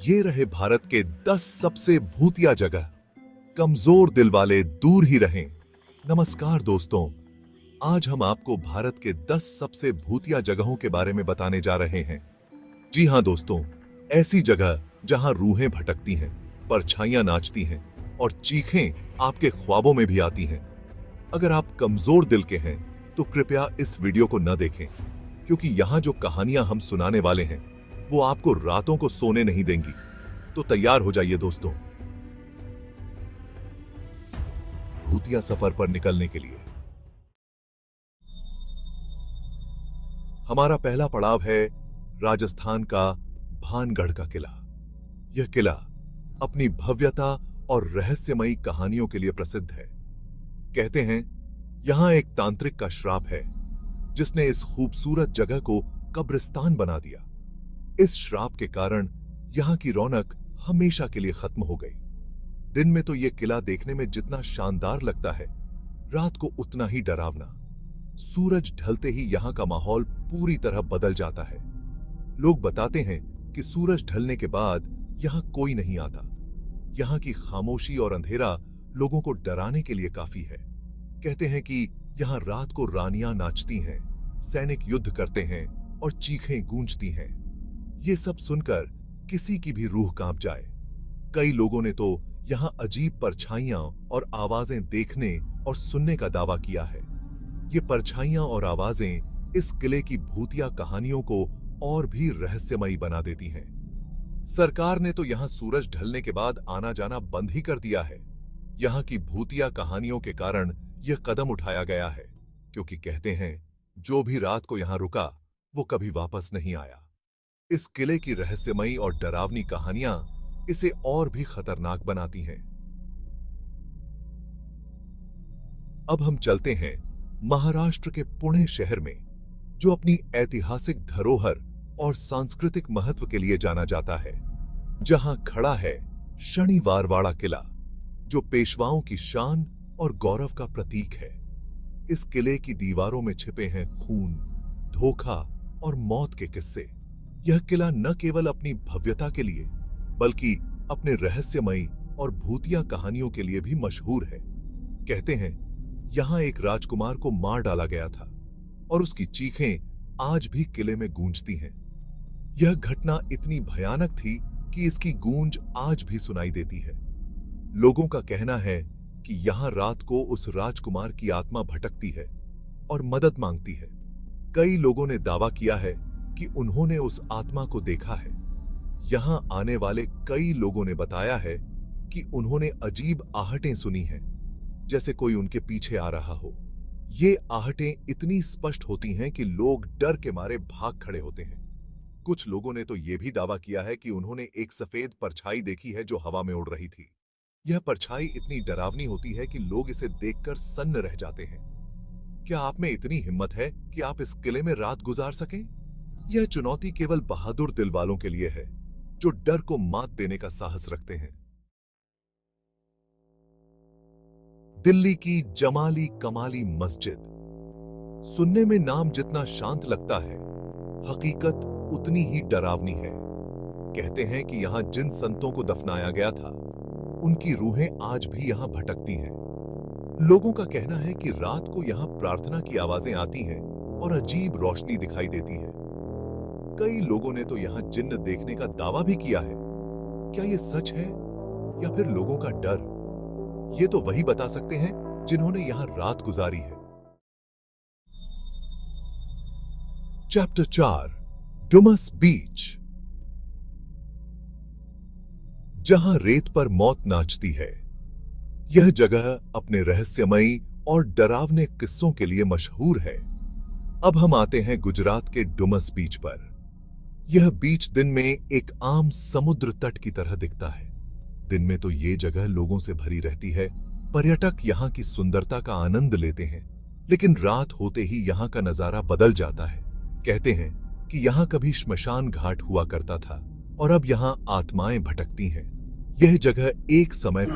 ये रहे भारत के 10 सबसे भूतिया जगह। कमजोर दिल वाले दूर ही रहें। नमस्कार दोस्तों, आज हम आपको भारत के 10 सबसे भूतिया जगहों के बारे में बताने जा रहे हैं। जी हां दोस्तों, ऐसी जगह जहां रूहें भटकती हैं, परछाइयां नाचती हैं और चीखें आपके ख्वाबों में भी आती हैं। अगर आप कमजोर दिल के हैं तो कृपया इस वीडियो को न देखें, क्योंकि यहां जो कहानियां हम सुनाने वाले हैं वो आपको रातों को सोने नहीं देंगी। तो तैयार हो जाइए दोस्तों, भूतिया सफर पर निकलने के लिए। हमारा पहला पड़ाव है राजस्थान का भानगढ़ का किला। यह किला अपनी भव्यता और रहस्यमयी कहानियों के लिए प्रसिद्ध है। कहते हैं यहां एक तांत्रिक का श्राप है जिसने इस खूबसूरत जगह को कब्रिस्तान बना दिया। इस श्राप के कारण यहां की रौनक हमेशा के लिए खत्म हो गई। दिन में तो यह किला देखने में जितना शानदार लगता है, रात को उतना ही डरावना। सूरज ढलते ही यहां का माहौल पूरी तरह बदल जाता है। लोग बताते हैं कि सूरज ढलने के बाद यहां कोई नहीं आता। यहां की खामोशी और अंधेरा लोगों को डराने के लिए काफी है। कहते हैं कि यहां रात को रानियां नाचती हैं, सैनिक युद्ध करते हैं और चीखें गूंजती हैं। ये सब सुनकर किसी की भी रूह कांप जाए। कई लोगों ने तो यहां अजीब परछाइयां और आवाजें देखने और सुनने का दावा किया है। ये परछाइयां और आवाजें इस किले की भूतिया कहानियों को और भी रहस्यमयी बना देती हैं। सरकार ने तो यहां सूरज ढलने के बाद आना जाना बंद ही कर दिया है। यहां की भूतिया कहानियों के कारण यह कदम उठाया गया है, क्योंकि कहते हैं जो भी रात को यहां रुका वो कभी वापस नहीं आया। इस किले की रहस्यमयी और डरावनी कहानियां इसे और भी खतरनाक बनाती हैं। अब हम चलते हैं महाराष्ट्र के पुणे शहर में, जो अपनी ऐतिहासिक धरोहर और सांस्कृतिक महत्व के लिए जाना जाता है। जहां खड़ा है शनिवारवाड़ा किला, जो पेशवाओं की शान और गौरव का प्रतीक है। इस किले की दीवारों में छिपे हैं खून, धोखा और मौत के किस्से। यह किला न केवल अपनी भव्यता के लिए बल्कि अपने रहस्यमयी और भूतिया कहानियों के लिए भी मशहूर है। कहते हैं यहां एक राजकुमार को मार डाला गया था और उसकी चीखें आज भी किले में गूंजती हैं। यह घटना इतनी भयानक थी कि इसकी गूंज आज भी सुनाई देती है। लोगों का कहना है कि यहां रात को उस राजकुमार की आत्मा भटकती है और मदद मांगती है। कई लोगों ने दावा किया है कि उन्होंने उस आत्मा को देखा है। यहां आने वाले कई लोगों ने बताया है कि उन्होंने अजीब आहटें सुनी हैं, जैसे कोई उनके पीछे आ रहा हो। ये आहटें इतनी स्पष्ट होती हैं कि लोग डर के मारे भाग खड़े होते हैं। कुछ लोगों ने तो यह भी दावा किया है कि उन्होंने एक सफेद परछाई देखी है जो हवा में उड़ रही थी। यह परछाई इतनी डरावनी होती है कि लोग इसे देखकर सन्न रह जाते हैं। क्या आप में इतनी हिम्मत है कि आप इस किले में रात गुजार सकें? यह चुनौती केवल बहादुर दिल वालों के लिए है, जो डर को मात देने का साहस रखते हैं। दिल्ली की जमाली कमाली मस्जिद। सुनने में नाम जितना शांत लगता है, हकीकत उतनी ही डरावनी है। कहते हैं कि यहां जिन संतों को दफनाया गया था, उनकी रूहें आज भी यहां भटकती हैं। लोगों का कहना है कि रात को यहां प्रार्थना की आवाजें आती हैं और अजीब रोशनी दिखाई देती है। कई लोगों ने तो यहां जिन्न देखने का दावा भी किया है। क्या यह सच है या फिर लोगों का डर? ये तो वही बता सकते हैं जिन्होंने यहां रात गुजारी है। चैप्टर 4, डुमस बीच। जहां रेत पर मौत नाचती है। यह जगह अपने रहस्यमयी और डरावने किस्सों के लिए मशहूर है। अब हम आते हैं गुजरात के डुमस बीच पर। यह बीच दिन में एक आम समुद्र तट की तरह दिखता है। दिन में तो ये जगह लोगों से भरी रहती है। पर्यटक यहाँ की सुंदरता का आनंद लेते हैं, लेकिन रात होते ही यहाँ का नजारा बदल जाता है। कहते हैं कि यहाँ कभी श्मशान घाट हुआ करता था और अब यहाँ आत्माएं भटकती हैं। यह जगह एक समय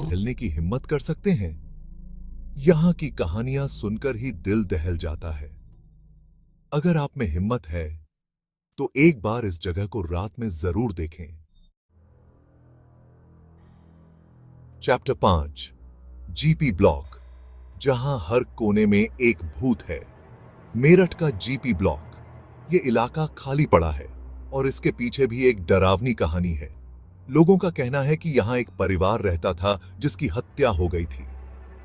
हिलने की हिम्मत कर सकते हैं। यहां की कहानियां सुनकर ही दिल दहल जाता है। अगर आप में हिम्मत है तो एक बार इस जगह को रात में जरूर देखें। चैप्टर 5 जीपी ब्लॉक, जहां हर कोने में एक भूत है। मेरठ का जीपी ब्लॉक, यह इलाका खाली पड़ा है और इसके पीछे भी एक डरावनी कहानी है। लोगों का कहना है कि यहां एक परिवार रहता था जिसकी हत्या हो गई थी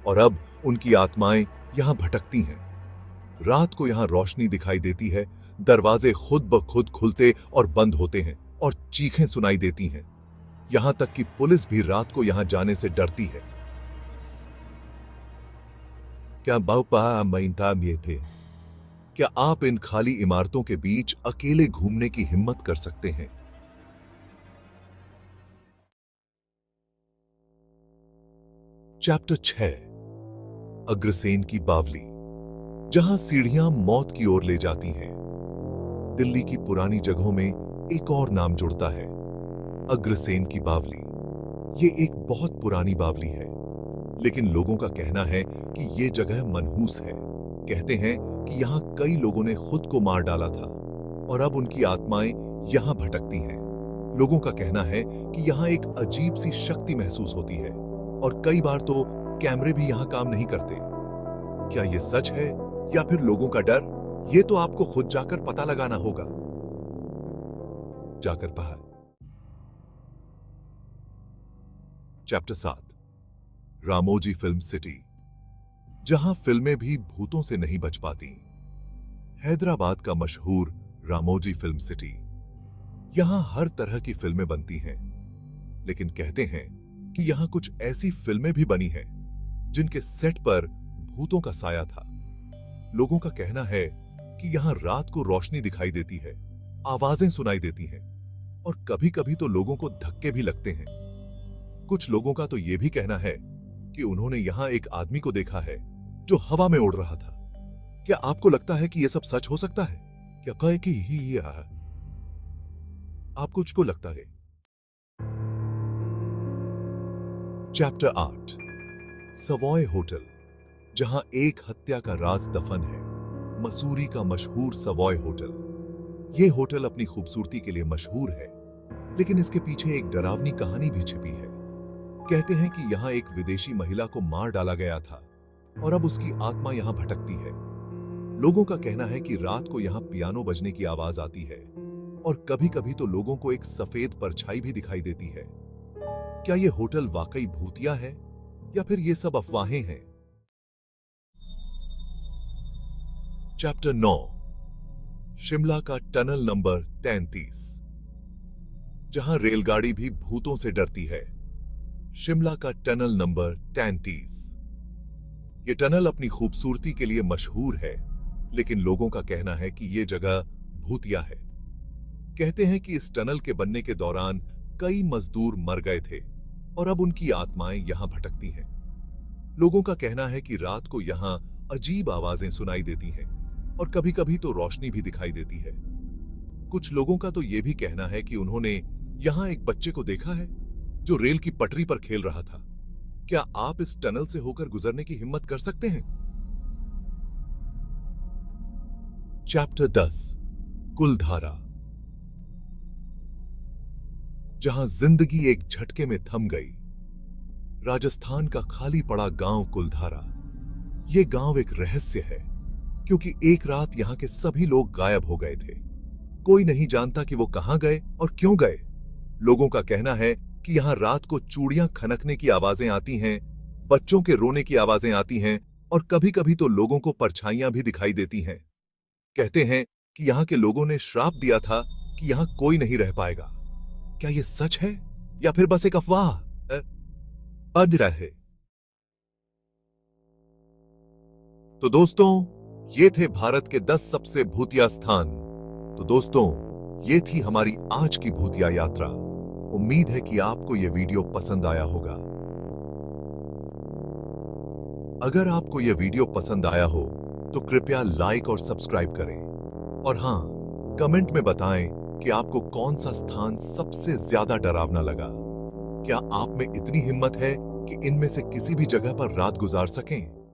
और अब उनकी आत्माएं यहां भटकती हैं। रात को यहां रोशनी दिखाई देती है, दरवाजे खुद ब खुद खुलते और बंद होते हैं और चीखें सुनाई देती हैं। यहां तक कि पुलिस भी रात को यहां जाने से डरती है। क्या बापा मैंता में थे? क्या आप इन खाली इमारतों के बीच अकेले घूमने की हिम्मत कर सकते हैं? चैप्टर 6 अग्रसेन की बावली, जहां सीढ़ियां मौत की ओर ले जाती हैं। दिल्ली की पुरानी जगहों में एक और नाम जुड़ता है, अग्रसेन की बावली। ये एक बहुत पुरानी बावली है, लेकिन लोगों का कहना है कि ये जगह मनहूस है। कहते हैं कि यहां कई लोगों ने खुद को मार डाला था और अब उनकी आत्माएं यहां भटकती हैं। लोगों का कहना है कि यहां एक अजीब सी शक्ति महसूस होती है और कई बार तो कैमरे भी यहां काम नहीं करते। क्या यह सच है या फिर लोगों का डर? यह तो आपको खुद जाकर पता लगाना होगा। जाकर पहा। चैप्टर 7 रामोजी फिल्म सिटी, जहां फिल्में भी भूतों से नहीं बच पाती। हैदराबाद का मशहूर रामोजी फिल्म सिटी, यहां हर तरह की फिल्में बनती हैं, लेकिन कहते हैं कि यहां कुछ ऐसी फिल्में भी बनी हैं जिनके सेट पर भूतों का साया था। लोगों का कहना है कि यहां रात को रोशनी दिखाई देती है, आवाजें सुनाई देती हैं और कभी-कभी तो लोगों को धक्के भी लगते हैं। कुछ लोगों का तो यह भी कहना है कि उन्होंने यहां एक आदमी को देखा है जो हवा में उड़ रहा था। क्या आपको लगता है कि यह सब सच हो सकता है? क्या कहे कि ही आप कुछ को लगता है? चैप्टर 8 सवॉय होटल, जहां एक हत्या का राज दफन है। मसूरी का मशहूर सवॉय होटल। यह होटल अपनी खूबसूरती के लिए मशहूर है, लेकिन इसके पीछे एक डरावनी कहानी भी छिपी है। कहते हैं कि यहां एक विदेशी महिला को मार डाला गया था और अब उसकी आत्मा यहां भटकती है। लोगों का कहना है कि रात को यहां पियानो बजने की आवाज आती है और कभी-कभी तो लोगों को एक सफेद परछाई भी दिखाई देती है। क्या यह होटल वाकई भूतिया है या फिर यह सब अफवाहें हैं? चैप्टर 9 शिमला का टनल नंबर 33, जहां रेलगाड़ी भी भूतों से डरती है। शिमला का टनल नंबर 33। यह टनल अपनी खूबसूरती के लिए मशहूर है, लेकिन लोगों का कहना है कि यह जगह भूतिया है। कहते हैं कि इस टनल के बनने के दौरान कई मजदूर मर गए थे और अब उनकी आत्माएं यहां भटकती हैं। लोगों का कहना है कि रात को यहां अजीब आवाजें सुनाई देती हैं और कभी-कभी तो रोशनी भी दिखाई देती है। कुछ लोगों का तो यह भी कहना है कि उन्होंने यहां एक बच्चे को देखा है जो रेल की पटरी पर खेल रहा था। क्या आप इस टनल से होकर गुजरने की हिम्मत कर सकते हैं? चैप्टर 10 कुलधारा, जहां जिंदगी एक झटके में थम गई। राजस्थान का खाली पड़ा गांव कुलधारा। यह गांव एक रहस्य है, क्योंकि एक रात यहां के सभी लोग गायब हो गए थे। कोई नहीं जानता कि वो कहां गए और क्यों गए। लोगों का कहना है कि यहां रात को चूड़ियां खनकने की आवाजें आती हैं, बच्चों के रोने की आवाजें आती हैं और कभी-कभी तो लोगों को परछाइयां भी दिखाई देती हैं। कहते हैं कि यहां के लोगों ने श्राप दिया था कि यहां कोई नहीं रह पाएगा। क्या यह सच है या फिर बस एक अफवाह? बन रहे। तो दोस्तों, ये थे भारत के 10 सबसे भूतिया स्थान। तो दोस्तों, ये थी हमारी आज की भूतिया यात्रा। उम्मीद है कि आपको यह वीडियो पसंद आया होगा। अगर आपको यह वीडियो पसंद आया हो तो कृपया लाइक और सब्सक्राइब करें। और हां, कमेंट में बताएं कि आपको कौन सा स्थान सबसे ज्यादा डरावना लगा। क्या आप में इतनी हिम्मत है कि इनमें से किसी भी जगह पर रात गुजार सकें?